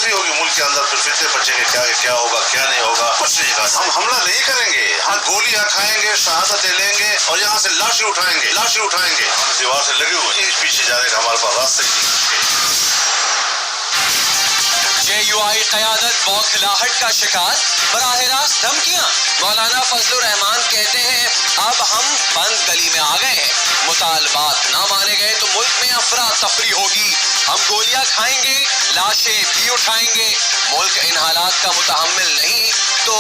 तफरी होगी मुल्क के अंदर, फिर फितरे बचेंगे क्या होगा क्या नहीं होगा, कुछ नहीं कहा। हम हमला नहीं करेंगे, हम गोलियां खाएंगे, शहादतें लेंगे और यहाँ से लाशें उठाएंगे। हम दीवार से लगे हुए, पीछे जाने का हमारे पास रास्ते नहीं। JUI क़यादत बौखलाहट का शिकार, बराह रास्त धमकियां। मौलाना फजलुर रहमान कहते हैं अब हम बंद गली में आ गए हैं, मुतालबात ना माने गए तो मुल्क में अफरा तफरी होगी, हम गोलियां खाएंगे, लाशें भी उठाएंगे। मुल्क इन हालात का मुतहम्मिल नहीं तो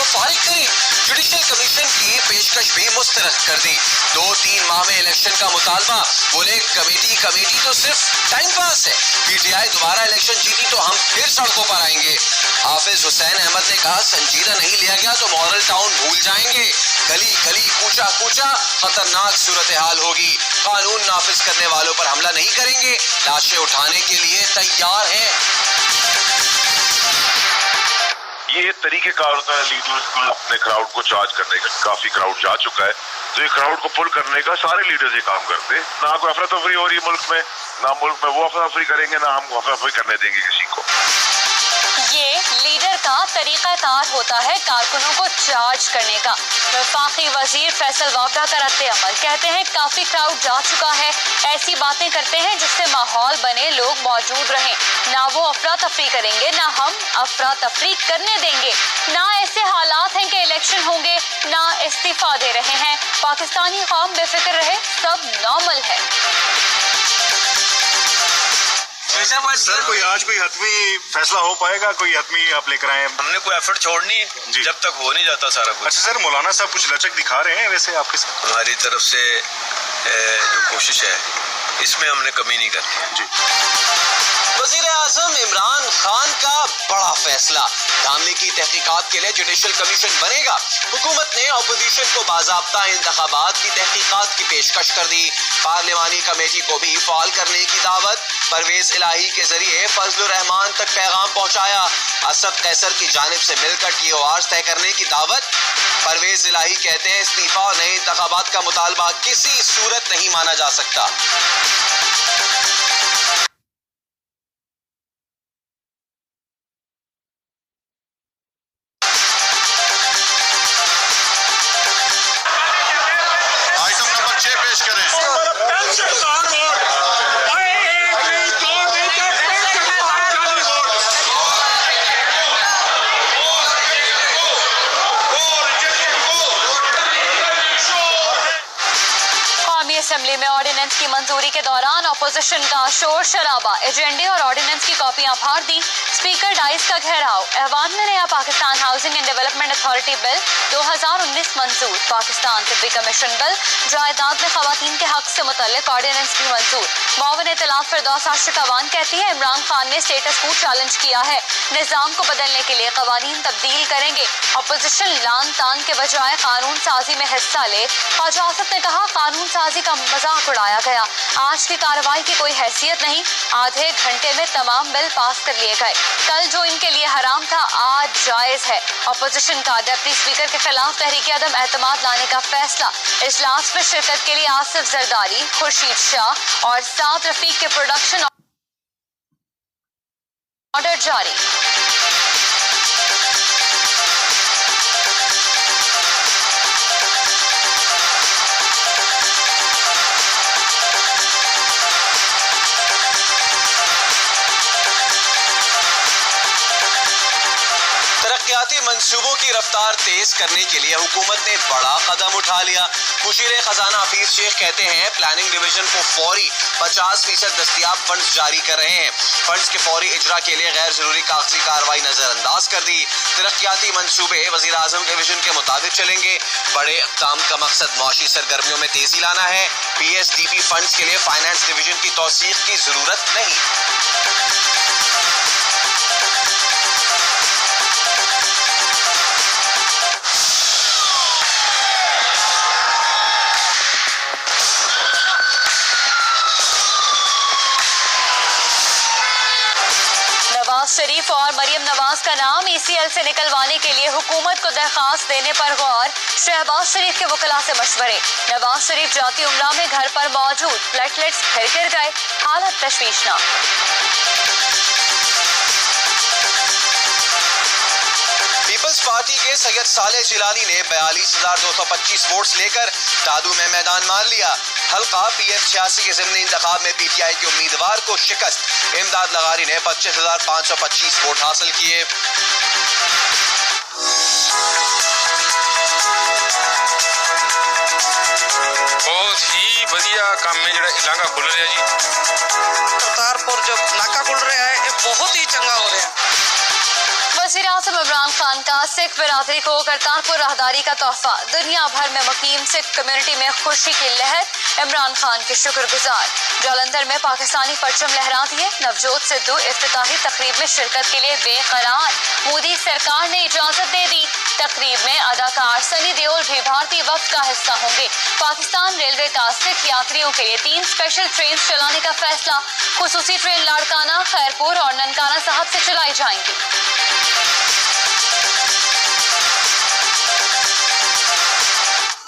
फारिग करें। जुडिशल कमीशन की पेशकश भी मुस्तरद कर दी। 2-3 माह में इलेक्शन का मुतालबा, बोले कमेटी तो सिर्फ टाइम पास है, PTI दोबारा इलेक्शन जीती तो हम फिर सड़कों पर आएंगे। हाफिज हुसैन अहमद ने कहा संजीदा नहीं लिया गया तो मॉडल टाउन भूल जाएंगे, गली गली कूचा कूचा खतरनाक सूरत हाल होगी। कानून नाफिज करने वालों पर हमला नहीं करेंगे, लाशें उठाने के लिए तैयार हैं। ये तरीकेकार होता है लीडर्स का अपने क्राउड को चार्ज करने का। काफी क्राउड जा चुका है तो ये क्राउड को पुल करने का सारे लीडर्स ये काम करते हैं। ना कोई अफरा तफरी हो रही है मुल्क में, ना मुल्क में वो अफरा तफरी करेंगे, ना हम अफरा तफरी करने देंगे किसी को। ये लीडर का तरीक़ाकार होता है कारकुनों को चार्ज करने का। वफाकी वजीर फैसल वावडा का रद्द अमल, कहते हैं काफी क्राउड जा चुका है, ऐसी बातें करते हैं जिससे माहौल बने, लोग मौजूद रहें। ना वो अफरा तफरी करेंगे, ना हम अफरा तफरी करने देंगे। ना ऐसे हालात हैं कि इलेक्शन होंगे, ना इस्तीफा दे रहे हैं। पाकिस्तानी कौम बेफिक्र रहे, सब नॉर्मल है। सर कोई हतमी फैसला हो पाएगा, कोई हतमी आप लेकर आए? हमने कोई एफर्ट छोड़नी है जब तक हो नहीं जाता सारा कुछ। अच्छा सर, मौलाना साहब कुछ लचक दिखा रहे हैं वैसे आपके साथ? हमारी तरफ से जो कोशिश है इसमें हमने कमी नहीं करनी जी। वज़ीर आज़म इमरान खान का बड़ा फैसला, मामले की तहकीकात के लिए जुडिशल कमीशन बनेगा। हुकूमत ने अपोजिशन को बाज़ाब्ता इंतखाबात की तहकीकात की पेशकश कर दी। पार्लिमानी कमेटी को भी फाल करने की दावत। परवेज इलाही के जरिए फजलुर रहमान तक पैगाम पहुंचाया। असद कैसर की जानिब से मिलकर TOR तय करने की दावत। परवेज इलाही कहते हैं इस्तीफा और नए इंतखाबात का मुतालबा किसी सूरत नहीं माना जा सकता। आइटम नंबर 6 पेश करें। असेंबली में ऑर्डिनेंस की मंजूरी के दौरान अपोजिशन का शोर शराबा, एजेंडे और ऑर्डिनेंस की कॉपियां फाड़ दी। स्पीकर डाइस का घेराव। ऐवान में नया Pakistan housing and development authority bill 2019 मंजूर। पाकिस्तान तिब्बी कमीशन बिल जायदाद में खवातीन के हक से मुतल्लिक ऑर्डिनेंस भी मंजूर। मुआविन इत्तलाफ फिरदौस आशिक अवान कहती है इमरान खान ने स्टेटस को चैलेंज किया है, निजाम को बदलने के लिए कवानीन तब्दील करेंगे। अपोजिशन लान तान के बजाय कानून साजी में हिस्सा ले। ख्वाजा आसिफ ने कहा कानून साजी का मजाक उड़ाया गया, आज की कार्रवाई की कोई हैसियत नहीं, आधे घंटे में तमाम बिल पास कर लिए गए। कल जो इनके लिए हराम था आज जायज है। अपोजिशन का डिप्टी स्पीकर के खिलाफ तहरीक अदम एतमाद लाने का फैसला। इजलास में शिरकत के लिए आसिफ जरदारी, खुर्शीद शाह और साद रफीक के प्रोडक्शन ऑर्डर जारी। तरक्याती मंसूबों की रफ्तार तेज करने के लिए हुकूमत ने बड़ा कदम उठा लिया। मुशीर खजाना हफीज शेख कहते हैं प्लानिंग डिवीजन को फौरी 50% दस्तियाब फंड्स जारी कर रहे हैं। फंड्स के फौरी इजरा के लिए गैर जरूरी कागजी कार्रवाई नजरअंदाज कर दी। तरक्याती मंसूबे वजीर आजम के विजन के मुताबिक चलेंगे। बड़े इक़दाम का मकसद मौशी सरगर्मियों में तेजी लाना है। PSDP फंड्स के लिए फाइनेंस डिवीजन की तौसीक की जरूरत नहीं। नवाज शरीफ और मरियम नवाज का नाम ECL से निकलवाने के लिए हुकूमत को दरखास्त देने पर गौर। शहबाज शरीफ के वकला से मशवरे। नवाज शरीफ जाती उम्रा में घर पर मौजूद, प्लेटलेट्स फिर गिर गए, हालत तशवीशनाक। के सैयद साले जिलानी ने 42,225 वोट्स लेकर दादू में मैदान मार लिया। हल्का PF 86 के ज़िमनी इंतखाब में PTI के उम्मीदवार को शिकस्त। इमदाद लगारी ने 25,525 वोट हासिल किए। बहुत ही बढ़िया काम में जो इलाका खुल रहा है जी। करतारपुर जो नाका खुल रहा है ये बहुत ही चंगा हो रहा है। वज़ीर-ए-आज़म इमरान खान का सिख बिरादरी को करतारपुर राहदारी का तोहफा। दुनिया भर में मुकीम सिख कम्युनिटी में खुशी की लहर। इमरान खान के शुक्रगुजार। जालंधर में पाकिस्तानी परचम लहरा दिए। नवजोत सिद्धू इफ्तिताही तकरीब में शिरकत के लिए बेकरार। मोदी सरकार ने इजाजत दे दी। तकरीब में अदाकार सनी देओल भी भारतीय वफ्द का हिस्सा होंगे। पाकिस्तान रेलवे का सिख यात्रियों के लिए 3 स्पेशल ट्रेन चलाने का फैसला। खुसूसी ट्रेन लाड़काना, खैरपुर और ननकाना साहब से चलाई जाएंगी।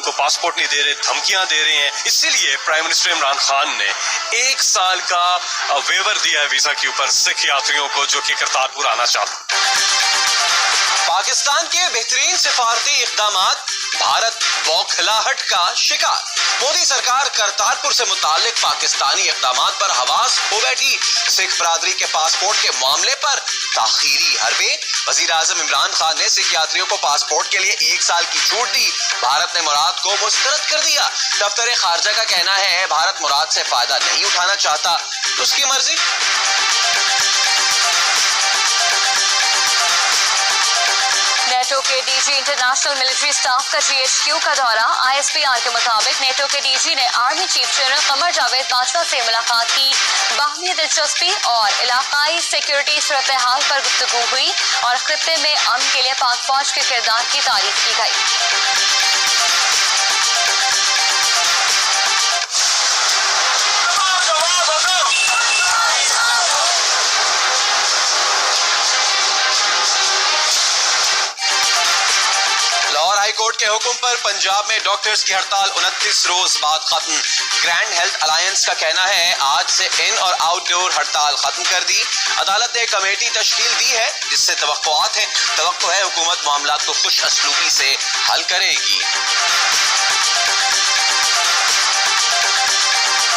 को पासपोर्ट नहीं दे रहे, धमकियां दे रहे हैं। इसीलिए प्राइम मिनिस्टर इमरान खान ने 1 साल का वेवर दिया है वीजा के ऊपर सिख यात्रियों को जो कि करतारपुर आना चाहते। पाकिस्तान के बेहतरीन सिफारती इक़दामात, भारत बौखलाहट का शिकार। मोदी सरकार करतारपुर से मुताल्लिक पाकिस्तानी इक़दामात पर हवास हो बैठी। सिख बरादरी के पासपोर्ट के मामले पर ताखीरी हरबे। वज़ीर-ए-आज़म इमरान खान ने सिख यात्रियों को पासपोर्ट के लिए 1 साल की छूट दी। भारत ने मुराद को मुस्तरद कर दिया। दफ्तर खारजा का कहना है भारत मुराद से फायदा नहीं उठाना चाहता, उसकी मर्जी। नेटो के डीजी इंटरनेशनल मिलिट्री स्टाफ का GHQ का दौरा। ISPR के मुताबिक नेटो के डीजी ने army chief general Qamar Javed Bajwa से मुलाकात की। बाहमी दिलचस्पी और इलाकाई सिक्योरिटी सूरत हाल पर गुफ्तगू हुई और खित्ते में अमन के लिए पाक फौज के किरदार की तारीफ की गई। हाई कोर्ट के हुक्म पर पंजाब में डॉक्टर्स की हड़ताल 29 रोज बाद खत्म। ग्रैंड हेल्थ अलायंस का कहना है आज से इन और आउटडोर हड़ताल खत्म कर दी। अदालत ने कमेटी तश्कील दी है जिससे तवक्कुआत है हुकूमत मामलात को खुश असलूबी से हल करेगी।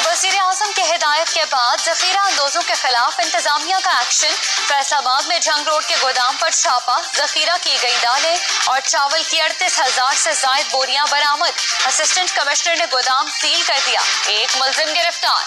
वज़ीर-ए-आज़म के हिदायत के बाद ज़ख़ीरा अंदोजों के खिलाफ इंतजामिया का एक्शन। फैसलाबाद में जंग रोड के गोदाम पर छापा। ज़ख़ीरा की गई दालें और चावल की 38,000 से ज़ायद बोरियां बरामद। असिस्टेंट कमिश्नर ने गोदाम सील कर दिया। एक मुलजिम गिरफ्तार।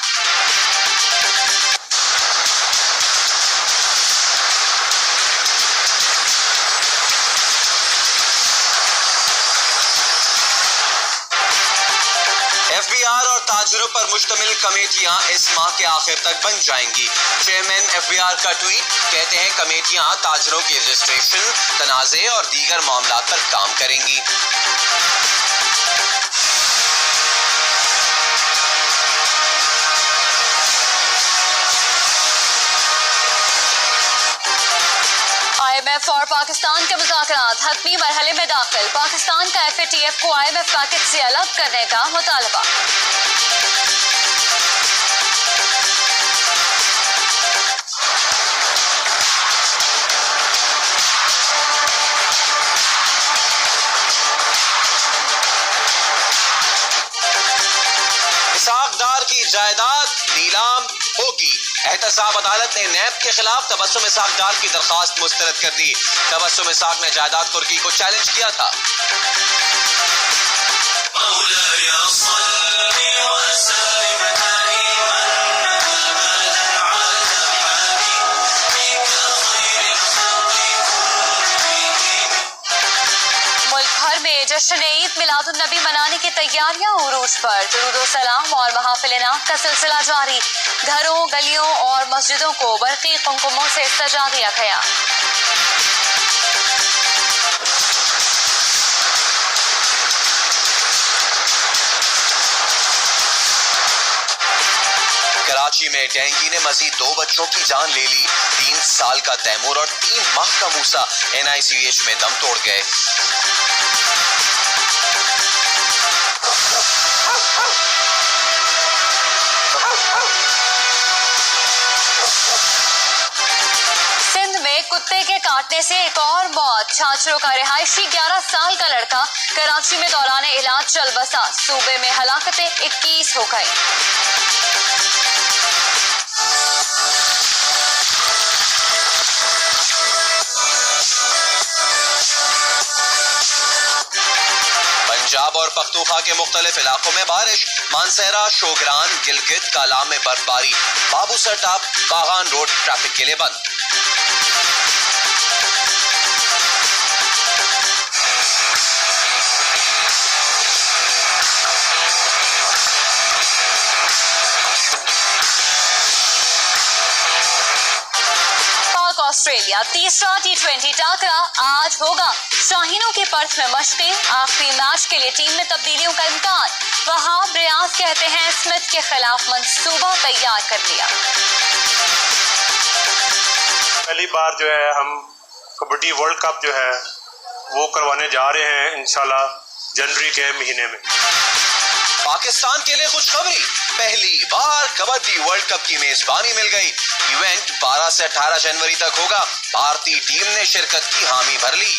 FBR और ताजरों पर मुश्तमिल कमेटियां इस माह के आखिर तक बन जाएंगी। चेयरमैन FBR का ट्वीट, कहते हैं कमेटियां ताजरों की रजिस्ट्रेशन, तनाज़े और दीगर मामलात पर काम करेंगी। IMF और पाकिस्तान के मुज़ाकरात हतमी मरहले में दाखिल। पाकिस्तान का FATF को IMF पैकेज से अलग करने का मुतालबा। इसाक़दार की जायदाद नीलाम होगी। एहतसाब अदालत ने नैब के खिलाफ तबस्सुम इसाक़दार की दरखास्त मुस्तरद कर दी। तबस्सुम इसाक़ ने जायदाद कुर्की को चैलेंज किया था। जश्न ईद मिलादुन नबी मनाने की तैयारियां उरूज पर। दुरूद सलाम और महफिल नात का सिलसिला जारी। घरों, गलियों और मस्जिदों को बरक़ी कुमकुमों से सजा दिया गया। कराची में डेंगू ने मजीद 2 बच्चों की जान ले ली। 3 साल का तैमूर और 3 माह का मूसा NICH में दम तोड़ गए। एक कुत्ते के काटने से एक और मौत। छाछरों का रिहायशी 11 साल का लड़का कराची में दौरान इलाज चल बसा। सूबे में हलाकतें 21 हो गई। पंजाब और पख्तूनख्वा के मुख्तलिफ इलाकों में बारिश। मानसेरा, शोगरान, गिलगित, कालाम में बर्फबारी। बाबूसर टाप, बागान रोड ट्रैफिक के लिए बंद। ऑस्ट्रेलिया तीसरा T20 टाकरा आज होगा। शाहीनों के पर्थ में मशकें। आखिरी मैच के लिए टीम में तब्दीलियों का इम्कान। वहाब रियाज कहते हैं स्मिथ के खिलाफ मंसूबा तैयार कर लिया। पहली बार जो है हम कबड्डी वर्ल्ड कप जो है वो करवाने जा रहे हैं इंशाल्लाह जनवरी के महीने में। पाकिस्तान के लिए खुशखबरी, पहली बार कबड्डी वर्ल्ड कप की मेजबानी मिल गई। इवेंट 12 से 18 जनवरी तक होगा। भारतीय टीम ने शिरकत की हामी भर ली।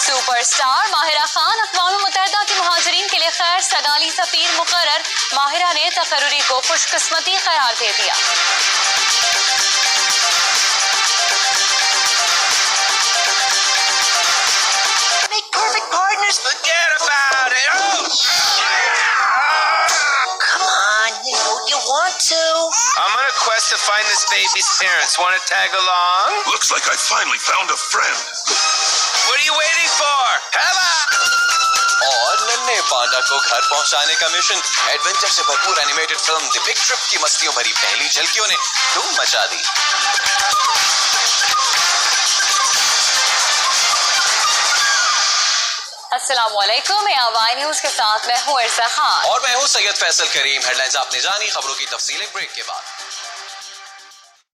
सुपरस्टार माहिरा खान अक़वाम मुत्तहिदा के मुहाजिरीन के लिए खैर सगाली सफीर मुकर्रर। माहिरा ने तकर्रुरी को खुशकिस्मती करार दे दिया। Forget about it. Come on, you know you want to. I'm on a quest to find this baby's parents. Want to tag along? Looks like I finally found a friend. What are you waiting for? Hello! और नन्हे पांडा को घर पहुंचाने का mission. Adventure से भरपूर animated film the big trip की मस्तियों भरी पहली झलकियों ने धूम मचा दी। अस्सलामुअलैकुम, AY न्यूज़ के साथ मैं हूँ इरसा खान और मैं हूँ सैयद फैसल करीम। हेडलाइंस आपने जानी, खबरों की तफसील एक ब्रेक के बाद।